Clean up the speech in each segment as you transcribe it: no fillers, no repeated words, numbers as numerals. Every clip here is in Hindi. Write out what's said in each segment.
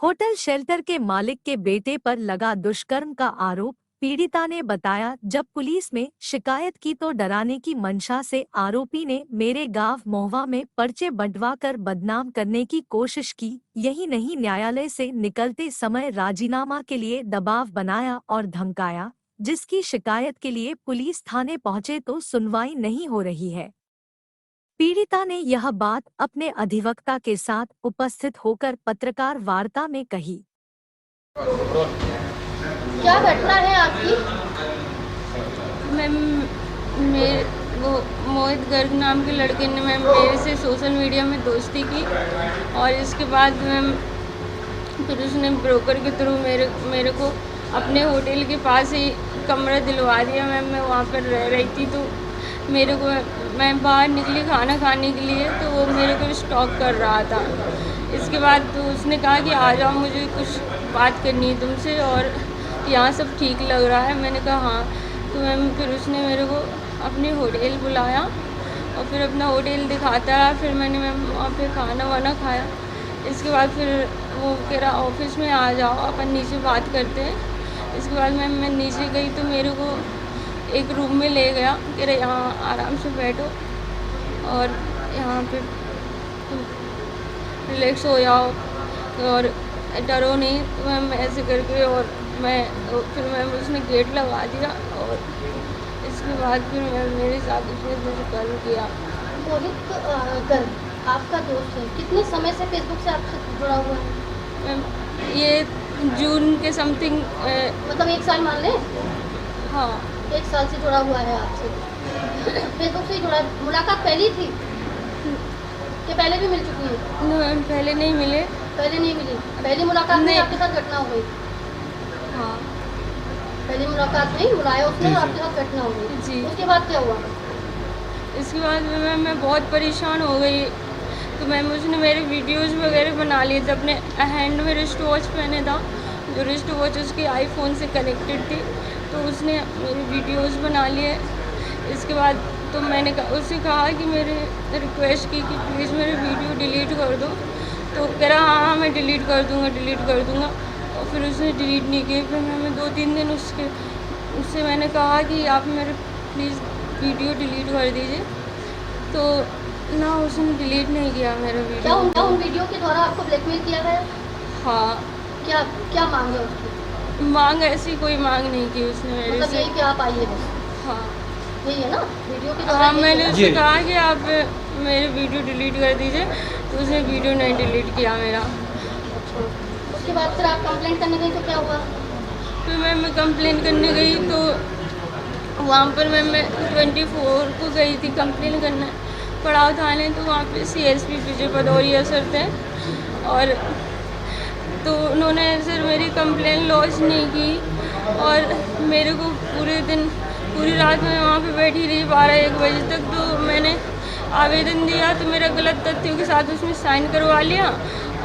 होटल शेल्टर के मालिक के बेटे पर लगा दुष्कर्म का आरोप। पीड़िता ने बताया, जब पुलिस में शिकायत की तो डराने की मंशा से आरोपी ने मेरे गांव मोहवा में पर्चे बंटवा कर बदनाम करने की कोशिश की। यही नहीं, न्यायालय से निकलते समय राजीनामा के लिए दबाव बनाया और धमकाया, जिसकी शिकायत के लिए पुलिस थाने पहुंचे तो सुनवाई नहीं हो रही है। पीड़िता ने यह बात अपने अधिवक्ता के साथ उपस्थित होकर पत्रकार वार्ता में कही। क्या घटना है आपकी? मैम, वो मोहित गर्ग नाम के लड़के ने मैम मेरे से सोशल मीडिया में दोस्ती की और इसके बाद मैम फिर उसने ब्रोकर के थ्रू मेरे को अपने होटल के पास ही कमरा दिलवा दिया। मैम मैं वहाँ पर रह रही थी तो मेरे को मैं बाहर निकली खाना खाने के लिए तो वो मेरे को स्टॉक कर रहा था। इसके बाद तो उसने कहा कि आ जाओ, मुझे कुछ बात करनी है तुमसे और यहाँ सब ठीक लग रहा है। मैंने कहा हाँ। तो मैम फिर उसने मेरे को अपने होटल बुलाया और फिर अपना होटल दिखाता रहा। फिर मैंने मैम वहाँ पे खाना वाना खाया। इसके बाद फिर वो कह रहा ऑफिस में आ जाओ, अपन नीचे बात करते हैं। इसके बाद मैं नीचे गई तो मेरे को एक रूम में ले गया, कह रहे यहाँ आराम से बैठो और यहाँ पे रिलैक्स हो जाओ और डरो नहीं। तो मैम ऐसे करके और फिर मैम उसने गेट लगा दिया और इसके बाद फिर मैम मेरे साथ उसने दुष्कर्म किया। मोहित गर्ग आपका दोस्त है, कितने समय से फेसबुक से आपसे जुड़ा हुआ है? मैम ये जून के समथिंग मतलब 1 साल मान लें? हाँ, 1 साल से जुड़ा हुआ है आपसे। फेसबुक से ही जुड़ा। मुलाकात पहली थी कि पहले भी मिल चुकी है? मैम पहले नहीं मिले। पहले नहीं मिली, पहली मुलाकात में आपके साथ घटना हो गई? हाँ, पहली मुलाकात में बुलाया उसने और आपके साथ घटना हो गई जी। उसके बाद क्या हुआ? इसके बाद मैम मैं बहुत परेशान हो गई। तो मैम उसने मेरे वीडियोस वगैरह बना लिए थे। अपने हैंड में रिस्ट वॉच पहने था, जो रिस्ट वॉच उसकी आईफोन से कनेक्टेड थी, तो उसने मेरे वीडियोस बना लिए। इसके बाद तो मैंने उससे कहा कि मेरे रिक्वेस्ट की कि प्लीज़ मेरे वीडियो डिलीट कर दो। तो कह रहा हाँ मैं डिलीट कर दूँगा। और फिर उसने डिलीट नहीं किए। फिर मैं 2-3 दिन उससे मैंने कहा कि आप मेरे प्लीज़ वीडियो डिलीट कर दीजिए, तो ना उसने डिलीट नहीं किया मेरा वीडियो। क्या उन वीडियो के द्वारा आपको ब्लैकमेल किया गया? हाँ। क्या मांग है उसकी? मांग ऐसी कोई मांग नहीं की उसने मेरे मतलब से। यही कि आप आइए बस? हाँ, यही है ना वीडियो के द्वारा? हाँ, मैंने उससे कहा कि आप मेरे वीडियो डिलीट कर दीजिए, तो उसने वीडियो नहीं डिलीट किया मेरा। अच्छा, उसके बाद फिर आप कंप्लेंट करने गई तो क्या हुआ? फिर मैं कंप्लेन करने गई तो वहाँ पर मैं 24 को गई थी कंप्लेन करने पड़ाव थाने। तो वहाँ पे CSP विजय भदौरिया सर थे और तो उन्होंने सर मेरी कंप्लेन लॉन्च नहीं की और मेरे को पूरी रात में वहाँ पे बैठी रही 12-1 बजे तक। तो मैंने आवेदन दिया तो मेरा गलत तथ्यों के साथ उसमें साइन करवा लिया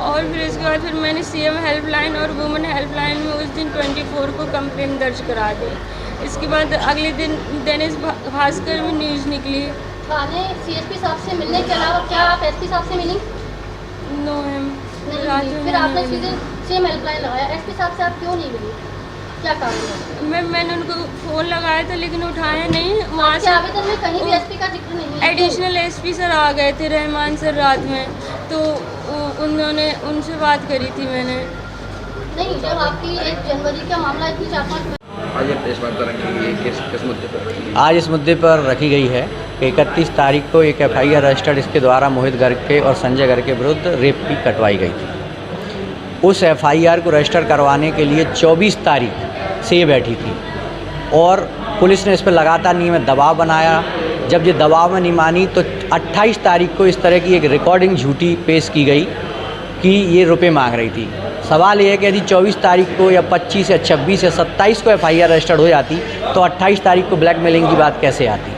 और फिर इसके बाद फिर मैंने CM हेल्पलाइन और वुमेन हेल्पलाइन में उस दिन 24 को कंप्लेन दर्ज करा दी। इसके बाद अगले दिन दैनिक भास्कर में न्यूज़ निकली। थाने CSP साहब से मिलने के अलावा क्या आप SP साहब से मिली? नो मैम, नहीं। फिर आपने सीधे CM हेल्पलाइन लगाया, SP साहब से आप क्यों नहीं मिली? क्या कारण है? मैंने उनको फ़ोन लगाया था लेकिन उठाया नहीं। वहाँ से आवेदन में कहीं भी SP का जिक्र नहीं है? एडिशनल SP सर आ गए थे, रहमान सर रात में, तो उन्होंने उनसे बात करी थी मैंने। नहीं, जब आपकी 1 जनवरी का मामला इतनी 4-5 आज ये प्रेस वार्ता रखी गई है, किस मुद्दे पर? आज इस मुद्दे पर रखी गई है कि 31 तारीख को एक FIR रजिस्टर्ड इसके द्वारा मोहित गर्ग के और संजय गर्ग के विरुद्ध रेप की कटवाई गई थी। उस FIR को रजिस्टर करवाने के लिए 24 तारीख से ये बैठी थी और पुलिस ने इस पर लगातार नियमित दबाव बनाया। जब ये दबाव में नहीं मानी तो 28 तारीख को इस तरह की एक रिकॉर्डिंग झूठी पेश की गई कि ये रुपए मांग रही थी। सवाल ये है कि यदि 24 तारीख को या 25 या 26 या 27 को FIR रजिस्टर्ड हो जाती तो 28 तारीख को ब्लैकमेलिंग की बात कैसे आती?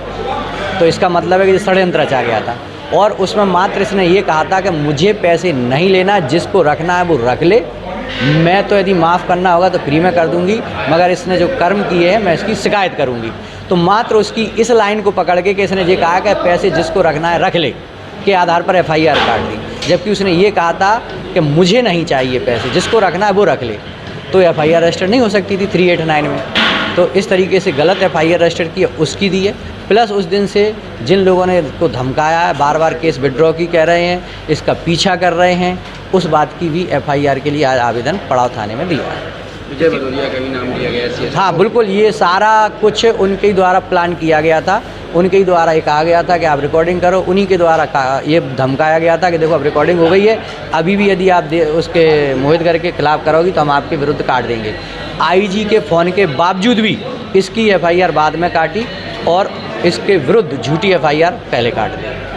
तो इसका मतलब है कि षड्यंत्र रचा गया था और उसमें मात्र इसने ये कहा था कि मुझे पैसे नहीं लेना, जिसको रखना है वो रख ले, मैं तो यदि माफ़ करना होगा तो फ्री में कर दूंगी, मगर इसने जो कर्म किए हैं मैं इसकी शिकायत करूंगी। तो मात्र उसकी इस लाइन को पकड़ के कि इसने ये कहा कि पैसे जिसको रखना है रख ले के आधार पर FIR काट दी। जबकि उसने ये कहा था कि मुझे नहीं चाहिए पैसे, जिसको रखना है वो रख ले, तो एफआईआर रजिस्टर नहीं हो सकती थी 389 में। तो इस तरीके से गलत एफआईआर रजिस्टर की उसकी दी है। प्लस उस दिन से जिन लोगों ने इसको धमकाया है, बार बार केस विड्रॉ की कह रहे हैं, इसका पीछा कर रहे हैं, उस बात की भी एफआईआर के लिए आज आवेदन पड़ाव थाने में दिया है। विजय भदौरिया का भी नाम लिया गया है। हाँ बिल्कुल, ये सारा कुछ उनके ही द्वारा प्लान किया गया था, उनके ही द्वारा ये कहा गया था कि आप रिकॉर्डिंग करो, उन्हीं के द्वारा ये धमकाया गया था कि देखो अब रिकॉर्डिंग हो गई है, अभी भी यदि आप उसके मोहित गर्ग के खिलाफ करोगी तो हम आपके विरुद्ध काट देंगे। आईजी के फ़ोन के बावजूद भी इसकी एफआईआर बाद में काटी और इसके विरुद्ध झूठी एफआईआर पहले काट दी।